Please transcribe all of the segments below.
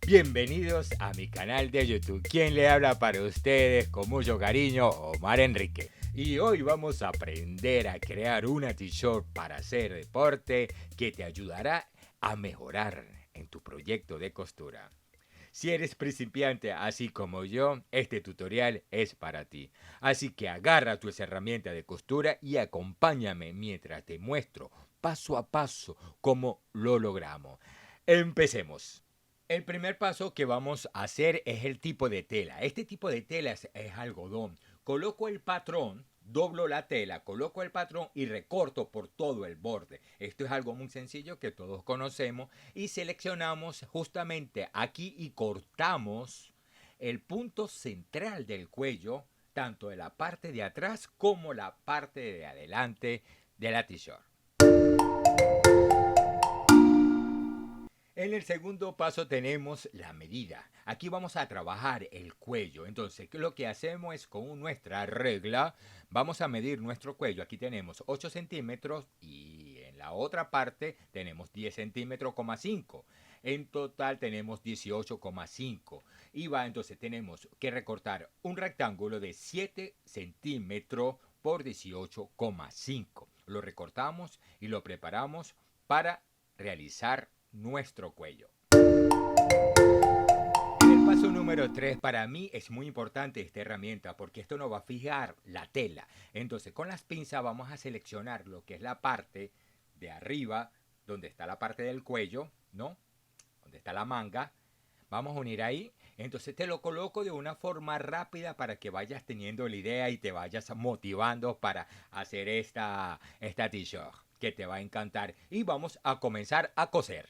Bienvenidos a mi canal de YouTube. Quien le habla para ustedes con mucho cariño, Omar Enrique. Y hoy vamos a aprender a crear una t-shirt para hacer deporte que te ayudará a mejorar en tu proyecto de costura. Si eres principiante así como yo, este tutorial es para ti. Así que agarra tus herramientas de costura y acompáñame mientras te muestro paso a paso cómo lo logramos. Empecemos. El primer paso que vamos a hacer es el tipo de tela. Este tipo de tela es algodón. Coloco el patrón, doblo la tela, coloco el patrón y recorto por todo el borde. Esto es algo muy sencillo que todos conocemos y seleccionamos justamente aquí y cortamos el punto central del cuello, tanto de la parte de atrás como la parte de adelante de la t-shirt. En el segundo paso tenemos la medida. Aquí vamos a trabajar el cuello. Entonces, lo que hacemos es con nuestra regla, vamos a medir nuestro cuello. Aquí tenemos 8 centímetros y en la otra parte tenemos 10 centímetros, 5. En total tenemos 18,5. Y va, entonces tenemos que recortar un rectángulo de 7 centímetros por 18,5. Lo recortamos y lo preparamos para realizar nuestro cuello. En el paso número 3, para mí es muy importante esta herramienta porque esto nos va a fijar la tela. Entonces con las pinzas vamos a seleccionar lo que es la parte de arriba, donde está la parte del cuello, ¿no? Donde está la manga. Vamos a unir ahí. Entonces te lo coloco de una forma rápida para que vayas teniendo la idea y te vayas motivando para hacer esta t-shirt que te va a encantar. Y vamos a comenzar a coser.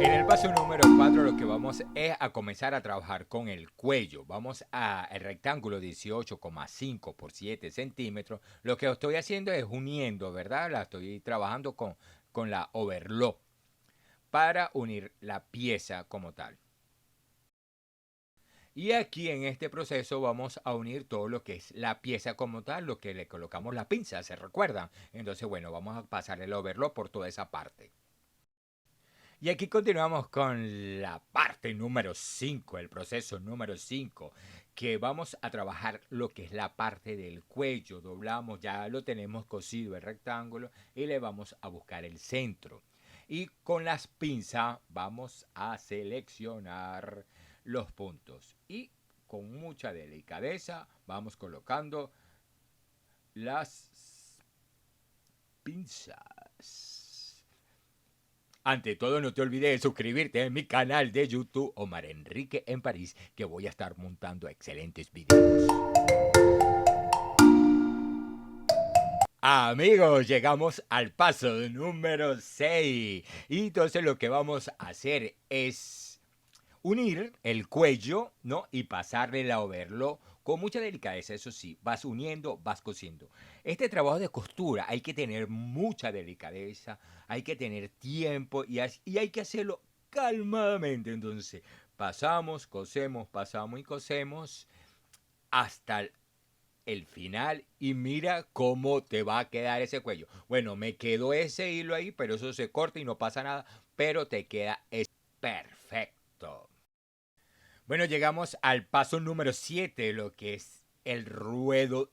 En el paso número 4 lo que vamos es a comenzar a trabajar con el cuello. Vamos a el rectángulo 18,5 por 7 centímetros. Lo que estoy haciendo es uniendo, ¿verdad? La estoy trabajando con la overlock para unir la pieza como tal. Y aquí en este proceso vamos a unir todo lo que es la pieza como tal, lo que le colocamos la pinza, ¿se recuerdan? Entonces, bueno, vamos a pasar el overlock por toda esa parte. Y aquí continuamos con la parte número 5, el proceso número 5, que vamos a trabajar lo que es la parte del cuello. Doblamos, ya lo tenemos cosido el rectángulo y le vamos a buscar el centro. Y con las pinzas vamos a seleccionar los puntos. Y con mucha delicadeza vamos colocando las pinzas. Ante todo, no te olvides de suscribirte en mi canal de YouTube Omar Enrique en París, que voy a estar montando excelentes videos. Amigos, llegamos al paso número 6. Y entonces lo que vamos a hacer es unir el cuello, ¿no? Y pasarle la overlock con mucha delicadeza, eso sí, vas uniendo, vas cosiendo. Este trabajo de costura hay que tener mucha delicadeza, hay que tener tiempo y hay que hacerlo calmadamente. Entonces, pasamos y cosemos hasta el final y mira cómo te va a quedar ese cuello. Bueno, me quedó ese hilo ahí, pero eso se corta y no pasa nada, pero te queda perfecto. Bueno, llegamos al paso número 7, lo que es el ruedo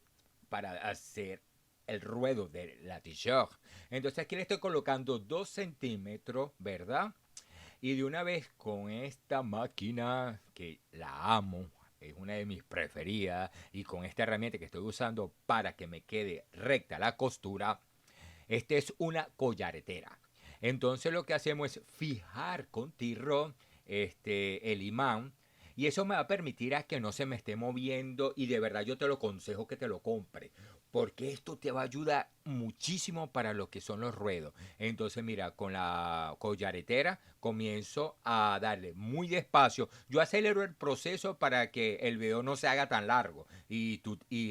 para hacer el ruedo de la t-shirt. Entonces aquí le estoy colocando 2 centímetros, ¿verdad? Y de una vez con esta máquina que la amo, es una de mis preferidas, y con esta herramienta que estoy usando para que me quede recta la costura, esta es una collaretera. Entonces lo que hacemos es fijar con tirro el imán y eso me va a permitir a que no se me esté moviendo y de verdad yo te lo aconsejo que te lo compre porque esto te va a ayudar muchísimo para lo que son los ruedos. Entonces mira, con la collaretera comienzo a darle muy despacio. Yo acelero el proceso para que el video no se haga tan largo y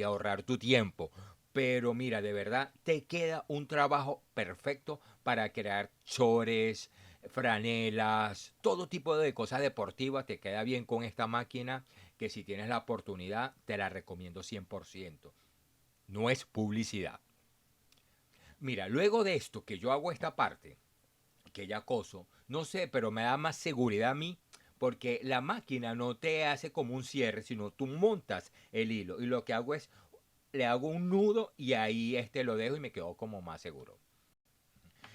ahorrar tu tiempo. Pero mira, de verdad, te queda un trabajo perfecto para crear chores, franelas, todo tipo de cosas deportivas. Te queda bien con esta máquina que si tienes la oportunidad te la recomiendo 100%. No es publicidad. Mira, luego de esto que yo hago esta parte, que ya coso, no sé, pero me da más seguridad a mí porque la máquina no te hace como un cierre, sino tú montas el hilo. Y lo que hago es, le hago un nudo y ahí lo dejo y me quedo como más seguro.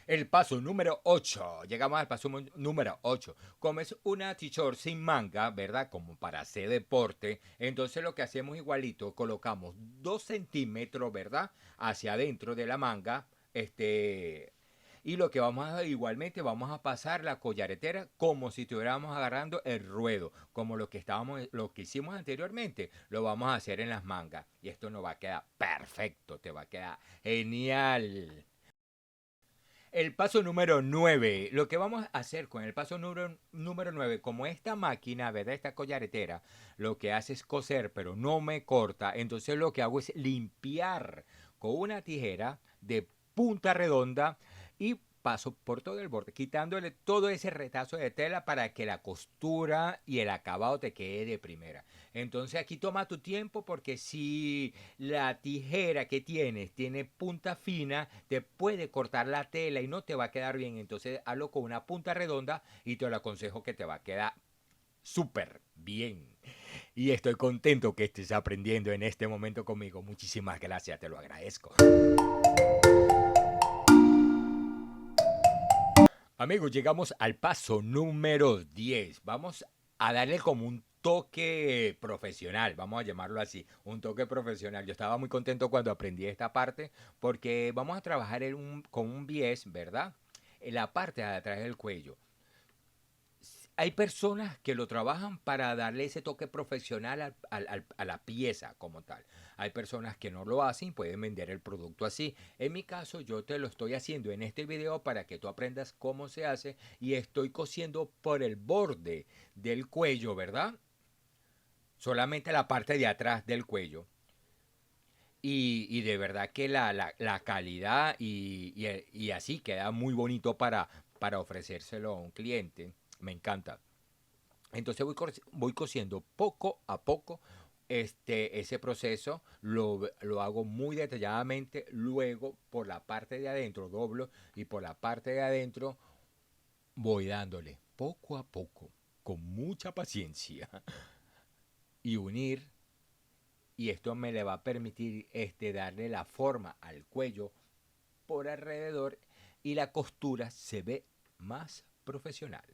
El paso número 8. Llegamos al paso número 8. Como es una t-shirt sin manga, ¿verdad? Como para hacer deporte. Entonces lo que hacemos igualito, colocamos 2 centímetros, ¿verdad? Hacia adentro de la manga. Y lo que vamos a, igualmente, vamos a pasar la collaretera como si estuviéramos agarrando el ruedo, como lo que hicimos anteriormente, lo vamos a hacer en las mangas. Y esto nos va a quedar perfecto, te va a quedar genial. El paso número 9. Lo que vamos a hacer con el paso número 9, como esta máquina, ¿verdad? Esta collaretera, lo que hace es coser, pero no me corta. Entonces lo que hago es limpiar con una tijera de punta redonda y paso por todo el borde, quitándole todo ese retazo de tela para que la costura y el acabado te quede de primera. Entonces aquí toma tu tiempo porque si la tijera que tienes tiene punta fina, te puede cortar la tela y no te va a quedar bien. Entonces hazlo con una punta redonda y te lo aconsejo que te va a quedar súper bien. Y estoy contento que estés aprendiendo en este momento conmigo. Muchísimas gracias, te lo agradezco. Amigos, llegamos al paso número 10. Vamos a darle como un toque profesional, vamos a llamarlo así, un toque profesional. Yo estaba muy contento cuando aprendí esta parte porque vamos a trabajar con un bies, ¿verdad? En la parte de atrás del cuello. Hay personas que lo trabajan para darle ese toque profesional a la pieza como tal. Hay personas que no lo hacen y pueden vender el producto así. En mi caso, yo te lo estoy haciendo en este video para que tú aprendas cómo se hace y estoy cosiendo por el borde del cuello, ¿verdad? Solamente la parte de atrás del cuello. Y de verdad que la calidad y así queda muy bonito para ofrecérselo a un cliente. Me encanta. Entonces voy cosiendo poco a poco ese proceso, lo hago muy detalladamente, luego por la parte de adentro doblo y por la parte de adentro voy dándole poco a poco, con mucha paciencia y unir, y esto me le va a permitir darle la forma al cuello por alrededor y la costura se ve más profesional.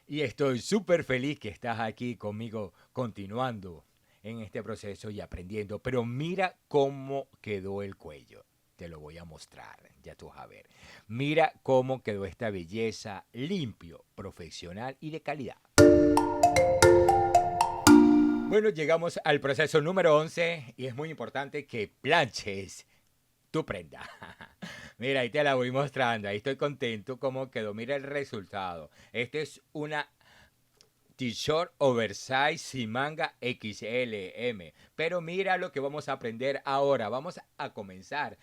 Y estoy súper feliz que estás aquí conmigo continuando en este proceso y aprendiendo. Pero mira cómo quedó el cuello. Te lo voy a mostrar, ya tú vas a ver. Mira cómo quedó esta belleza, limpio, profesional y de calidad. Bueno, llegamos al proceso número 11 y es muy importante que planches tu prenda. Mira, ahí te la voy mostrando. Ahí estoy contento cómo quedó. Mira el resultado. Este es una t-shirt oversize sin manga XLM. Pero mira lo que vamos a aprender ahora. Vamos a comenzar.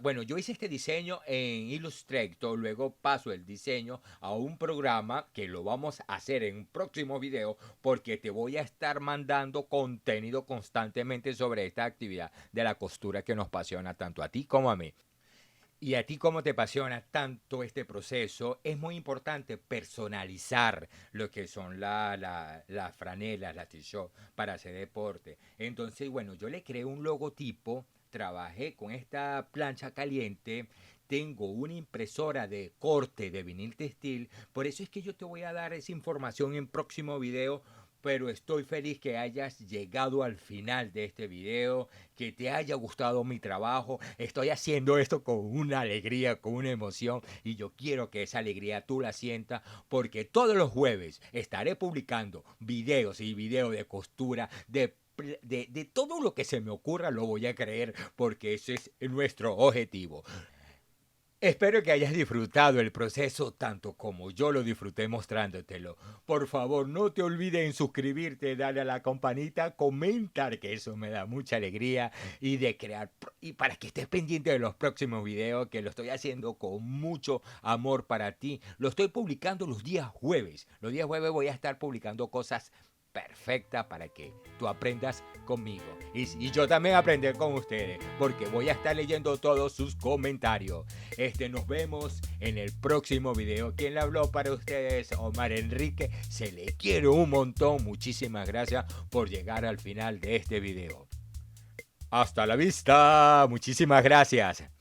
Bueno, yo hice este diseño en Illustrator. Luego paso el diseño a un programa que lo vamos a hacer en un próximo video porque te voy a estar mandando contenido constantemente sobre esta actividad de la costura que nos apasiona tanto a ti como a mí. Y a ti cómo te apasiona tanto este proceso, es muy importante personalizar lo que son las franelas, las t-shirts para hacer deporte. Entonces, bueno, yo le creé un logotipo, trabajé con esta plancha caliente, tengo una impresora de corte de vinil textil, por eso es que yo te voy a dar esa información en próximo video, pero estoy feliz que hayas llegado al final de este video, que te haya gustado mi trabajo. Estoy haciendo esto con una alegría, con una emoción y yo quiero que esa alegría tú la sientas porque todos los jueves estaré publicando videos y videos de costura, de todo lo que se me ocurra lo voy a creer porque ese es nuestro objetivo. Espero que hayas disfrutado el proceso tanto como yo lo disfruté mostrándotelo. Por favor, no te olvides en suscribirte, darle a la campanita, comentar, que eso me da mucha alegría, y de crear, y para que estés pendiente de los próximos videos, que lo estoy haciendo con mucho amor para ti. Lo estoy publicando los días jueves. Los días jueves voy a estar publicando cosas perfecta para que tú aprendas conmigo. Y yo también aprender con ustedes, porque voy a estar leyendo todos sus comentarios. Nos vemos en el próximo video. ¿Quién le habló para ustedes? Omar Enrique. Se le quiere un montón. Muchísimas gracias por llegar al final de este video. Hasta la vista. Muchísimas gracias.